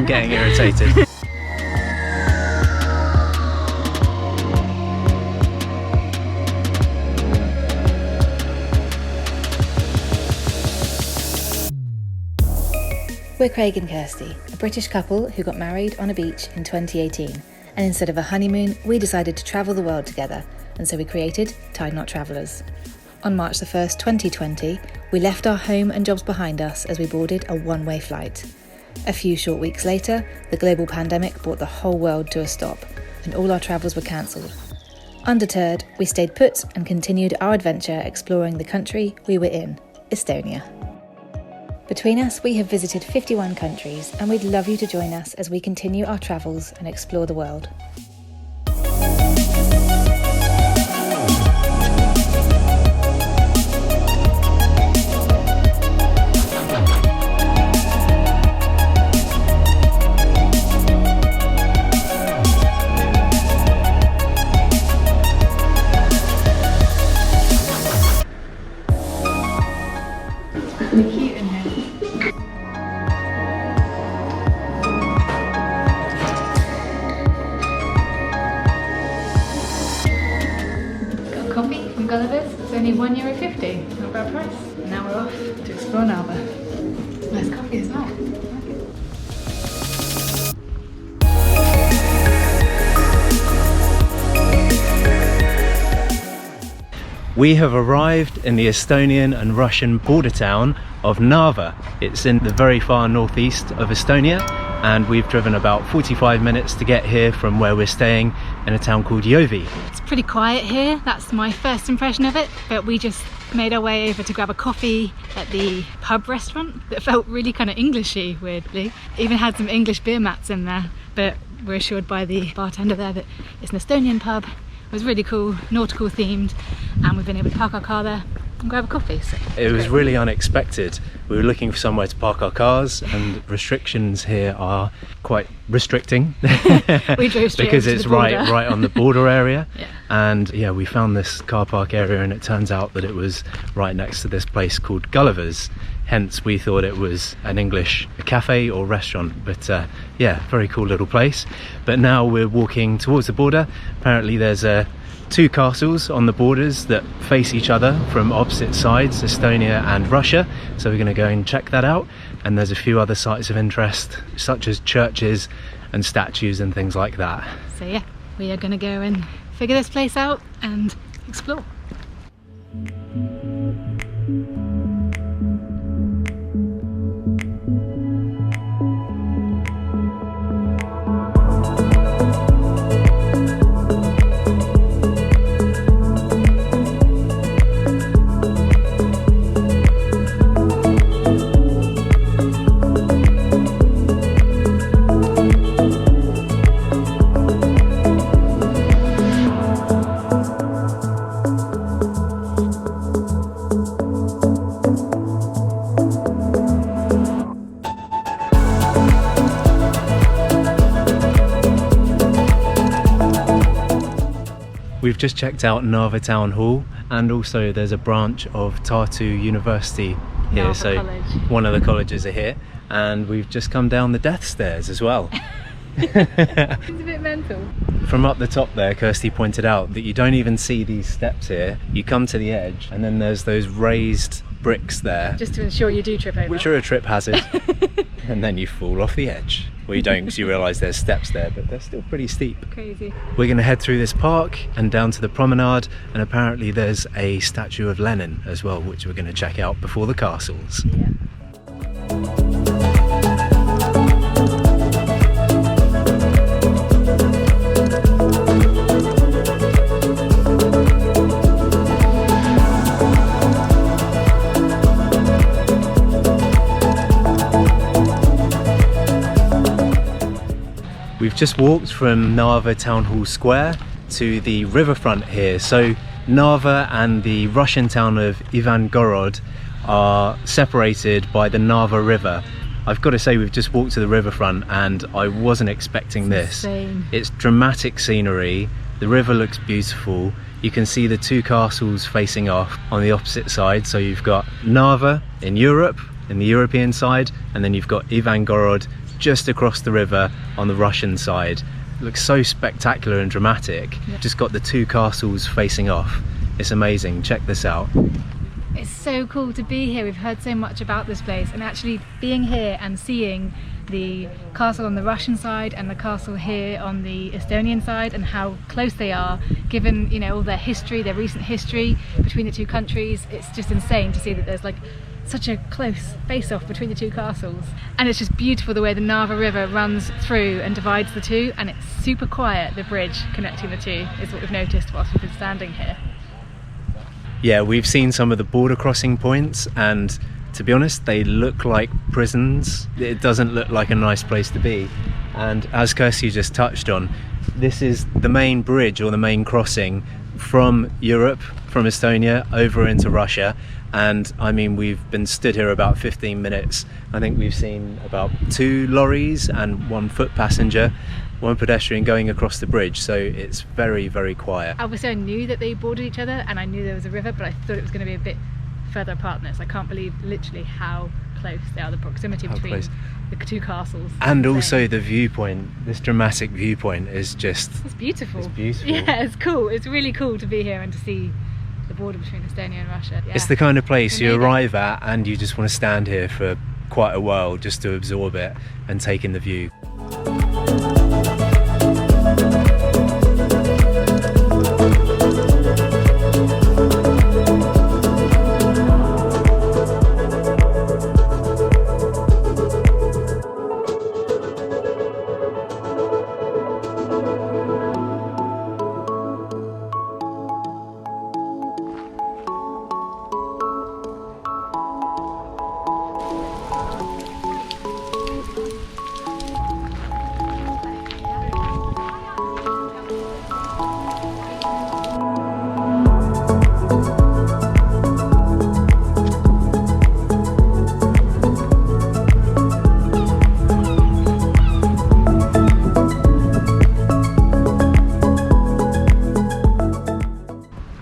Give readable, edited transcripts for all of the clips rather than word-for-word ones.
I'm getting irritated. We're Craig and Kirsty, a British couple who got married on a beach in 2018. And instead of a honeymoon, we decided to travel the world together, and so we created Tied Knot Travellers. On March the 1st, 2020, we left our home and jobs behind us as we boarded a one-way flight. A few short weeks later, the global pandemic brought the whole world to a stop, and all our travels were cancelled. Undeterred, we stayed put and continued our adventure exploring the country we were in, Estonia. Between us, we have visited 51 countries, and we'd love you to join us as we continue our travels and explore the world. Coffee from Gulliver's. It's only €1.50. Not a bad price. Now we're off to explore Narva. Nice coffee as well. We have arrived in the Estonian and Russian border town of Narva. It's in the very far northeast of Estonia, and we've driven about 45 minutes to get here from where we're staying in a town called Jovi. It's pretty quiet here. That's my first impression of it, but we just made our way over to grab a coffee at the pub restaurant that felt really kind of Englishy, weirdly. Even had some English beer mats in there, but we're assured by the bartender there that it's an Estonian pub. It was really cool, nautical themed, and we've been able to park our car there and grab a coffee. So it was really unexpected. We were looking for somewhere to park our cars, and restrictions here are quite restricting. We drove straight because over to it's the border. right on the border area. Yeah. And yeah, we found this car park area, and it turns out that it was right next to this place called Gulliver's. Hence we thought it was an English cafe or restaurant, but yeah, very cool little place. But now we're walking towards the border. Apparently there's two castles on the borders that face each other from opposite sides, Estonia and Russia, so we're going to go and check that out. And there's a few other sites of interest, such as churches and statues and things like that. So yeah, we are going to go and figure this place out and explore. We've just checked out Narva Town Hall, and also there's a branch of Tartu University here, Narva so College. One of the colleges are here, and we've just come down the death stairs as well. It's a bit mental. From up the top there, Kirsty pointed out that you don't even see these steps here. You come to the edge, and then there's those raised bricks there, Just to ensure you do trip over. which are a trip hazard, and then you fall off the edge. Well, you don't, because you realise there's steps there, but they're still pretty steep. Crazy. We're going to head through this park and down to the promenade, and apparently there's a statue of Lenin as well, which we're going to check out before the castles. Yeah. We've just walked from Narva Town Hall Square to the riverfront here. So Narva and the Russian town of Ivangorod are separated by the Narva River. I've got to say, we've just walked to the riverfront and I wasn't expecting this. Insane. It's dramatic scenery, the river looks beautiful, you can see the two castles facing off on the opposite side. So you've got Narva in Europe, in the European side, and then you've got Ivangorod just across the river on the Russian side. It looks so spectacular and dramatic. Yeah. Just got the two castles facing off. It's amazing. Check this out. It's so cool to be here. We've heard so much about this place, and actually being here and seeing the castle on the Russian side and the castle here on the Estonian side, and how close they are, given, you know, all their history, their recent history between the two countries. It's just insane to see that there's like such a close face-off between the two castles, and it's just beautiful the way the Narva River runs through and divides the two, and it's super quiet. The bridge connecting the two is what we've noticed whilst we've been standing here. Yeah, we've seen some of the border crossing points, and to be honest, they look like prisons. It doesn't look like a nice place to be. And as Kirsty just touched on, this is the main bridge, or the main crossing from Europe, from Estonia over into Russia. And I mean, we've been stood here about 15 minutes. I think we've seen about 2 lorries and 1 foot passenger, 1 pedestrian going across the bridge, so it's very, very quiet. Obviously I knew that they bordered each other, and I knew there was a river, but I thought it was going to be a bit further apart than this. I can't believe literally how close they are, the proximity between the two castles. And also the viewpoint, this dramatic viewpoint is just... It's beautiful. It's beautiful. Yeah, it's cool. It's really cool to be here and to see the border between Estonia and Russia. Yeah. It's the kind of place you Amazing. arrive at and you just want to stand here for quite a while just to absorb it and take in the view.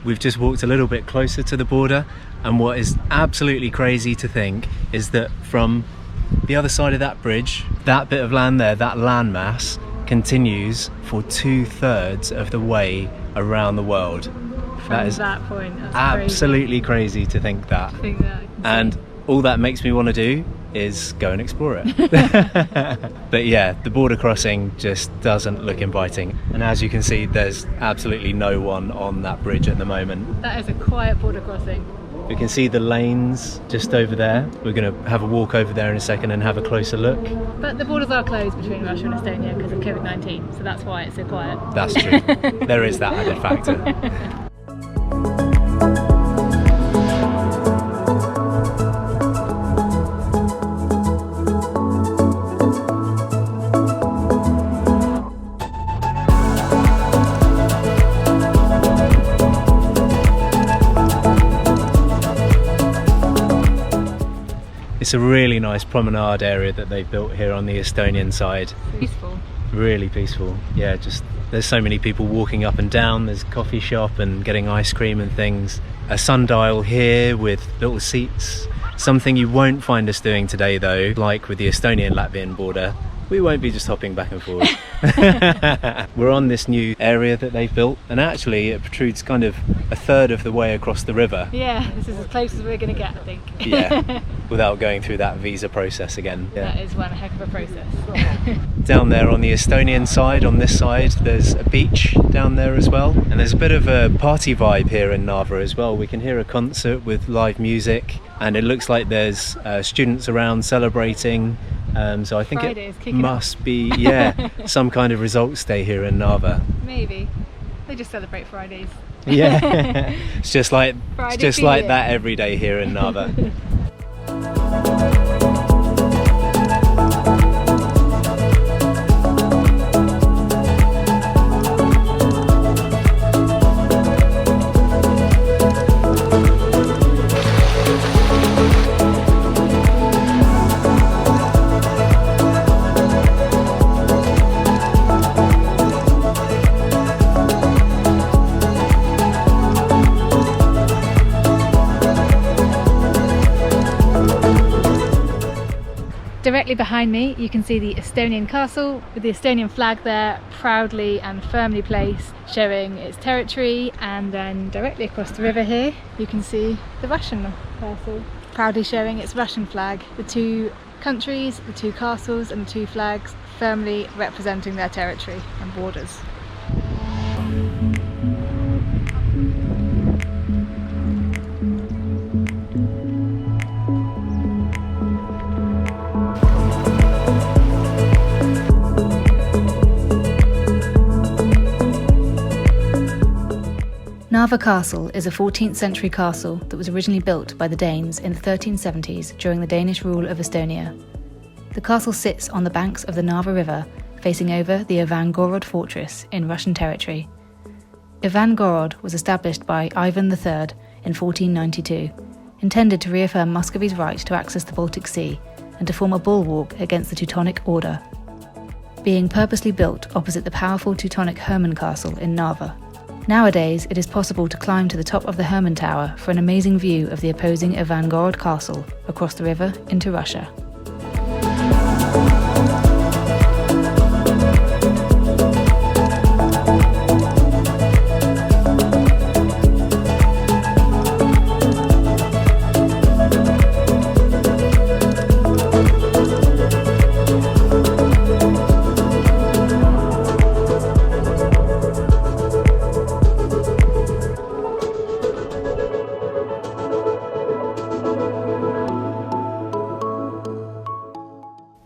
We've just walked a little bit closer to the border, and what is absolutely crazy to think is that from the other side of that bridge, that bit of land there, that landmass, continues for 2/3 of the way around the world. From that point, that's absolutely crazy to think that. And all that makes me want to do is go and explore it. But yeah, the border crossing just doesn't look inviting, and as you can see, there's absolutely no one on that bridge at the moment. That is a quiet border crossing. We can see the lanes just over there. We're going to have a walk over there in a second and have a closer look. But the borders are closed between Russia and Estonia because of COVID-19, so that's why it's so quiet. That's true. There is that added factor. It's a really nice promenade area that they've built here on the Estonian side. Peaceful. Really peaceful. Yeah, just there's so many people walking up and down. There's a coffee shop and getting ice cream and things. A sundial here with little seats. Something you won't find us doing today though, like with the Estonian-Latvian border. We won't be just hopping back and forth. We're on this new area that they've built, and actually it protrudes kind of 1/3 of the way across the river. Yeah, this is as close as we're going to get, I think. Yeah, without going through that visa process again. Yeah. That is one heck of a process. Down there on the Estonian side, on this side, there's a beach down there as well. And there's a bit of a party vibe here in Narva as well. We can hear a concert with live music, and it looks like there's students around celebrating. So I think Fridays it must be, yeah, some kind of results day here in Narva. Maybe. They just celebrate Fridays. Yeah, it's just like Friday that every day here in Narva. Directly behind me you can see the Estonian castle with the Estonian flag there proudly and firmly placed, showing its territory, and then directly across the river here you can see the Russian castle proudly showing its Russian flag. The two countries, the two castles and the two flags firmly representing their territory and borders. Narva Castle is a 14th century castle that was originally built by the Danes in the 1370s during the Danish rule of Estonia. The castle sits on the banks of the Narva River, facing over the Ivangorod fortress in Russian territory. Ivangorod was established by Ivan III in 1492, intended to reaffirm Muscovy's right to access the Baltic Sea and to form a bulwark against the Teutonic Order, being purposely built opposite the powerful Teutonic Hermann Castle in Narva. Nowadays, it is possible to climb to the top of the Hermann Tower for an amazing view of the opposing Ivangorod Castle across the river into Russia.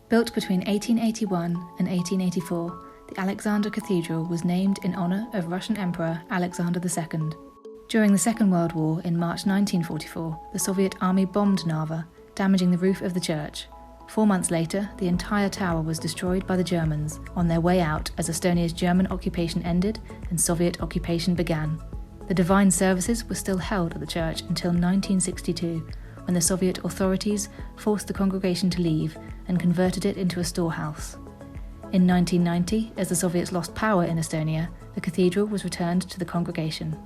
Built between 1881 and 1884, the Alexander Cathedral was named in honour of Russian Emperor Alexander II. During the Second World War in March 1944, the Soviet army bombed Narva, damaging the roof of the church. 4 months later, the entire tower was destroyed by the Germans on their way out as Estonia's German occupation ended and Soviet occupation began. The divine services were still held at the church until 1962, when the Soviet authorities forced the congregation to leave and converted it into a storehouse. In 1990, as the Soviets lost power in Estonia, the cathedral was returned to the congregation.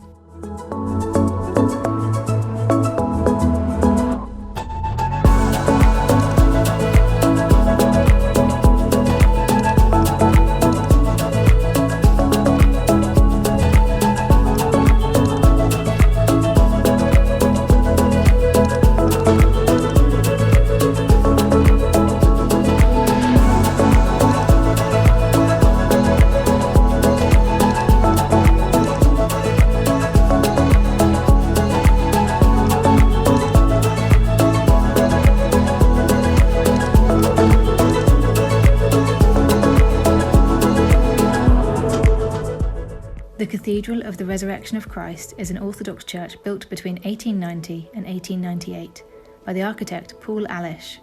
The Cathedral of the Resurrection of Christ is an Orthodox church built between 1890 and 1898 by the architect Paul Alish.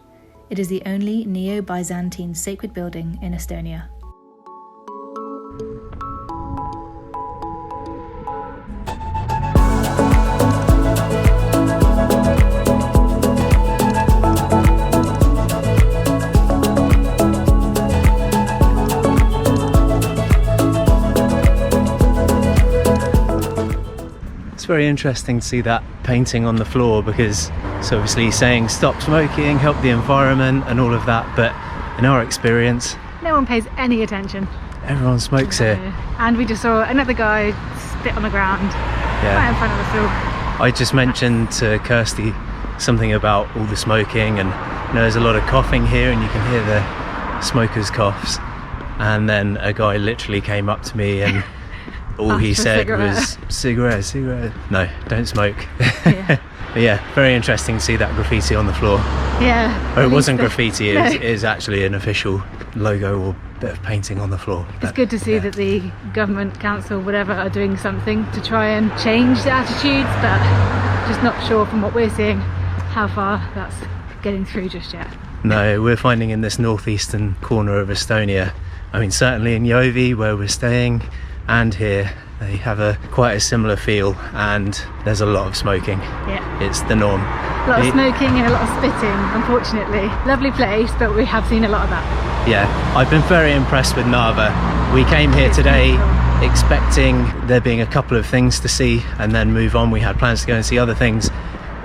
It is the only Neo-Byzantine sacred building in Estonia. It's very interesting to see that painting on the floor, because it's obviously saying stop smoking, help the environment and all of that, but in our experience No one pays any attention. everyone smokes here. And we just saw another guy spit on the ground right in front of us all. I just mentioned to Kirsty something about all the smoking, and there's a lot of coughing here and you can hear the smokers' coughs, and then a guy literally came up to me and all he said was cigarette. No, don't smoke. Yeah. But yeah, very interesting to see that graffiti on the floor. Yeah. Oh, it wasn't graffiti, it is actually an official logo or bit of painting on the floor. It's good to see that the government, council, whatever, are doing something to try and change the attitudes, but just not sure from what we're seeing how far that's getting through just yet. No, we're finding in this northeastern corner of Estonia, I mean certainly in Jovi where we're staying and here, they have quite a similar feel, and there's a lot of smoking. Yeah. It's the norm. A lot of smoking and a lot of spitting, unfortunately. Lovely place, but we have seen a lot of that. Yeah, I've been very impressed with Narva. We came here today expecting there being a couple of things to see and then move on. We had plans to go and see other things,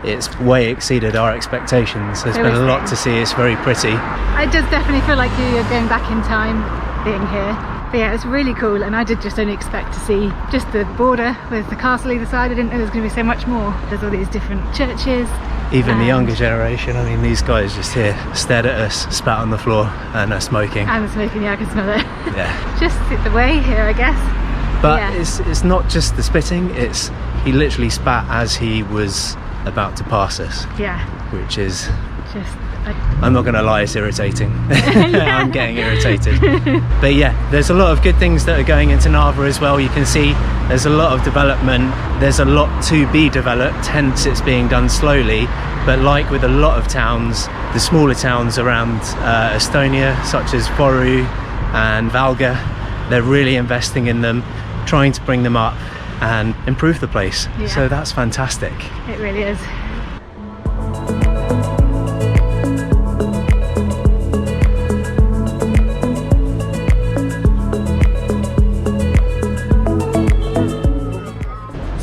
it's way exceeded our expectations. There's been a lot to see. It's very pretty. It does definitely feel like you're going back in time being here. But yeah, it's really cool, and I did just only expect to see just the border with the castle either side. I didn't know there was going to be so much more. There's all these different churches. Even the younger generation, I mean, these guys just here stared at us, spat on the floor, and are smoking. And smoking, yeah, I can smell it. Yeah. Just the way here, I guess. But yeah. it's not just the spitting, it's he literally spat as he was about to pass us. Yeah. Which is just... I'm not going to lie, it's irritating. I'm getting irritated. But yeah, there's a lot of good things that are going into Narva as well. You can see there's a lot of development. There's a lot to be developed, hence it's being done slowly. But like with a lot of towns, the smaller towns around Estonia, such as Võru and Valga, they're really investing in them, trying to bring them up and improve the place. Yeah. So that's fantastic. It really is.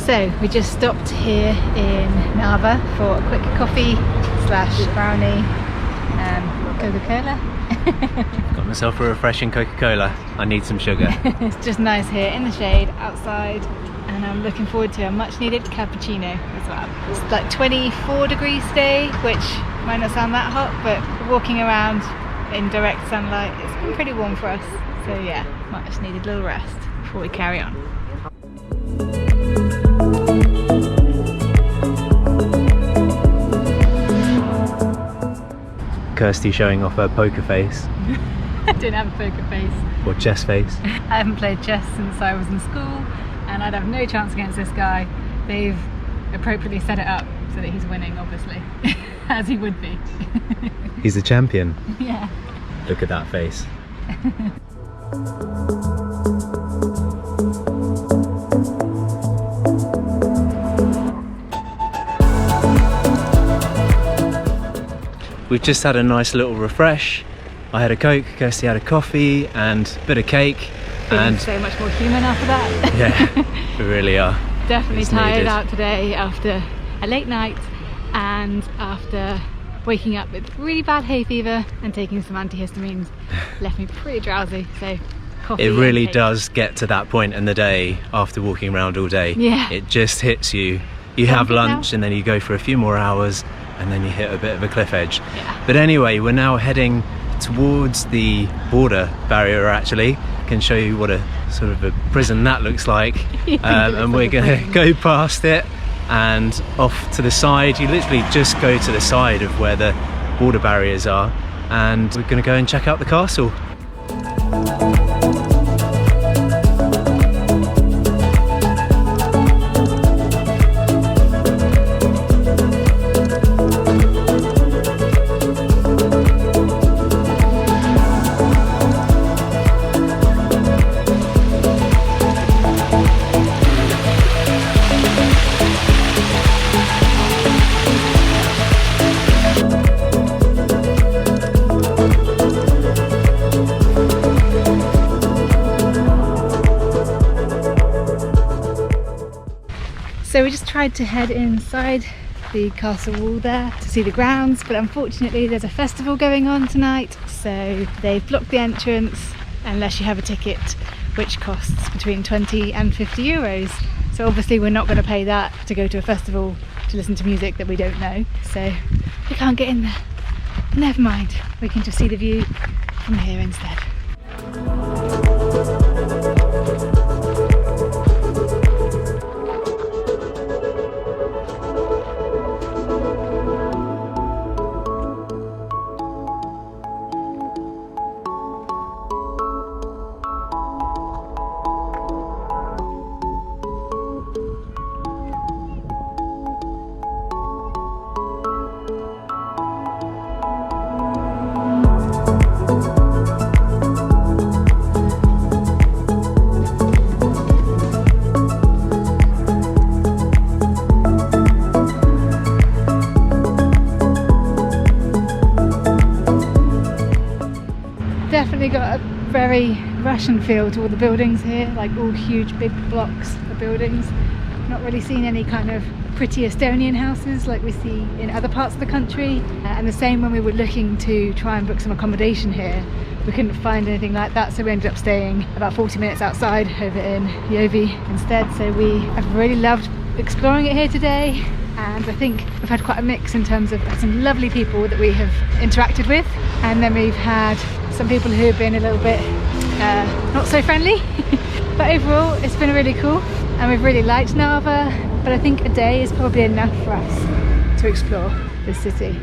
So we just stopped here in Narva for a quick coffee / brownie, Coca-Cola. Got myself a refreshing Coca-Cola. I need some sugar. It's just nice here in the shade outside, and I'm looking forward to a much needed cappuccino as well. It's like 24 degrees today, which might not sound that hot, but walking around in direct sunlight, it's been pretty warm for us. So yeah, much needed little rest before we carry on. Kirsty showing off her poker face. I don't have a poker face. Or chess face. I haven't played chess since I was in school, and I'd have no chance against this guy. They've appropriately set it up so that he's winning, obviously, as he would be. He's the champion. Yeah. Look at that face. We've just had a nice little refresh. I had a Coke, Kirsty had a coffee and a bit of cake. Feeling so much more human after that. Yeah, we really are. Definitely It's tired needed. out today after a late night and after waking up with really bad hay fever and taking some antihistamines. Left me pretty drowsy, so coffee. It really and cake. does get to that point in the day after walking around all day. Yeah. It just hits you. You have Something lunch now. and then you go for a few more hours and then you hit a bit of a cliff edge. Yeah. But anyway, we're now heading towards the border barrier actually. Can show you what a sort of a prison that looks like. And we're going to go past it and off to the side. You literally just go to the side of where the border barriers are, and we're going to go and check out the castle. So we just tried to head inside the castle wall there to see the grounds, but unfortunately there's a festival going on tonight, so they've blocked the entrance unless you have a ticket, which costs between 20 and 50 euros. So obviously we're not going to pay that to go to a festival to listen to music that we don't know, so we can't get in there. But never mind, we can just see the view from here instead. Definitely got a very Russian feel to all the buildings here, like all huge big blocks of buildings. not really seen any kind of pretty Estonian houses like we see in other parts of the country. And the same when we were looking to try and book some accommodation here. We couldn't find anything like that, so we ended up staying about 40 minutes outside over in Jovi instead. So we have really loved exploring it here today, and I think we've had quite a mix in terms of some lovely people that we have interacted with, and then we've had some people who have been a little bit not so friendly. But overall it's been really cool and we've really liked Narva, but I think a day is probably enough for us to explore this city.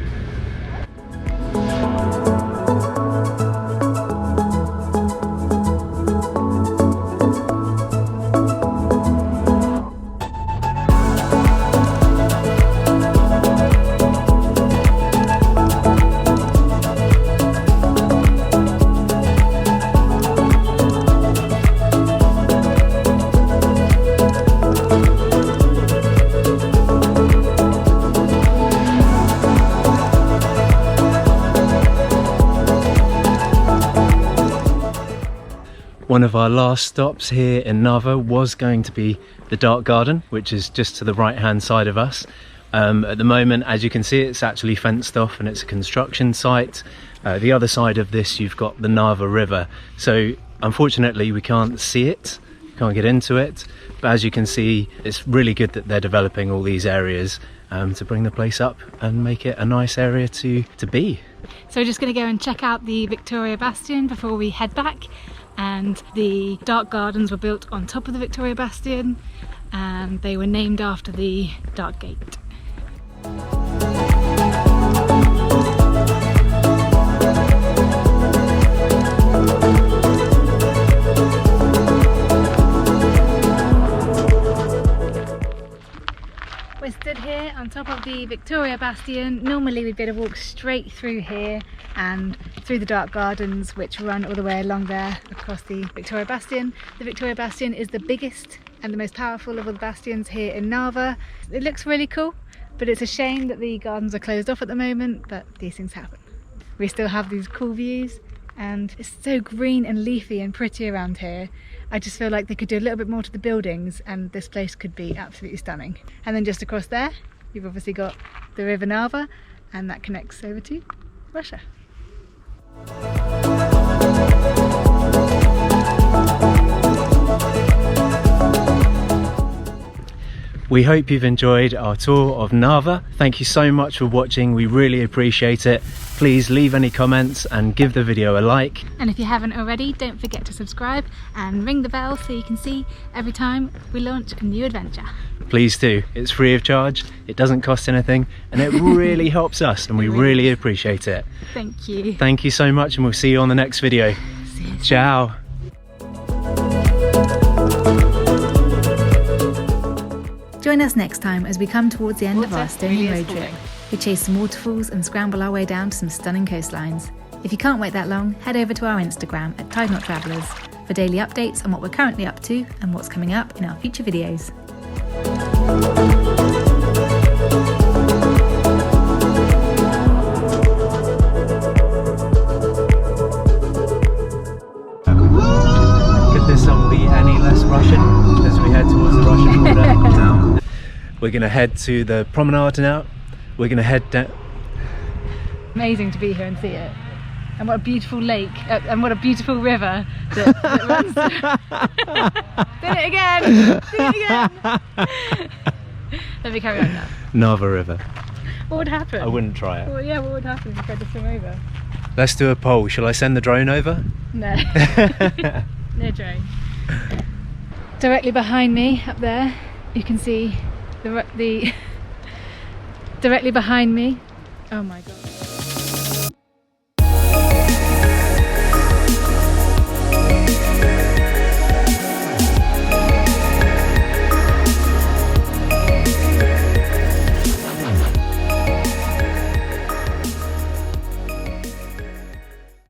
One of our last stops here in Narva was going to be the Dark Garden, which is just to the right hand side of us. At the moment, as you can see, it's actually fenced off and it's a construction site. The other side of this, you've got the Narva River. So unfortunately we can't see it, can't get into it. But as you can see, it's really good that they're developing all these areas to bring the place up and make it a nice area to be. So we're just going to go and check out the Victoria Bastion before we head back. And the Dark Gardens were built on top of the Victoria Bastion, and they were named after the Dark Gate. We're stood here on top of the Victoria Bastion. Normally we'd be able to walk straight through here and through the Dark Gardens, which run all the way along there across the Victoria Bastion. The Victoria Bastion is the biggest and the most powerful of all the bastions here in Narva. It looks really cool, but it's a shame that the gardens are closed off at the moment, but these things happen. We still have these cool views, and it's so green and leafy and pretty around here. I just feel like they could do a little bit more to the buildings and this place could be absolutely stunning. And then just across there, you've obviously got the River Narva, and that connects over to Russia. We hope you've enjoyed our tour of Narva. Thank you so much for watching, we really appreciate it. Please leave any comments and give the video a like. And if you haven't already, don't forget to subscribe and ring the bell so you can see every time we launch a new adventure. Please do, it's free of charge, it doesn't cost anything, and it really helps us, and we really appreciate it. Thank you. Thank you so much, and we'll see you on the next video. See you soon. Ciao. Join us next time as we come towards the end of our stony road trip. We chase some waterfalls and scramble our way down to some stunning coastlines. If you can't wait that long, head over to our Instagram at Tide Not Travellers for daily updates on what we're currently up to and what's coming up in our future videos. Could this song be any less Russian as we head towards the Russian border? Now, we're going to head to the promenade now. We're going to head down. Amazing to be here and see it. And what a beautiful lake, and what a beautiful river that runs through. Did it again! Did it again! Let me carry on now. Narva River. What would happen? I wouldn't try it. Well, yeah, what would happen if you tried to swim over? Let's do a poll. Shall I send the drone over? No. No drone. Directly behind me, up there, you can see the directly behind me. Oh my god.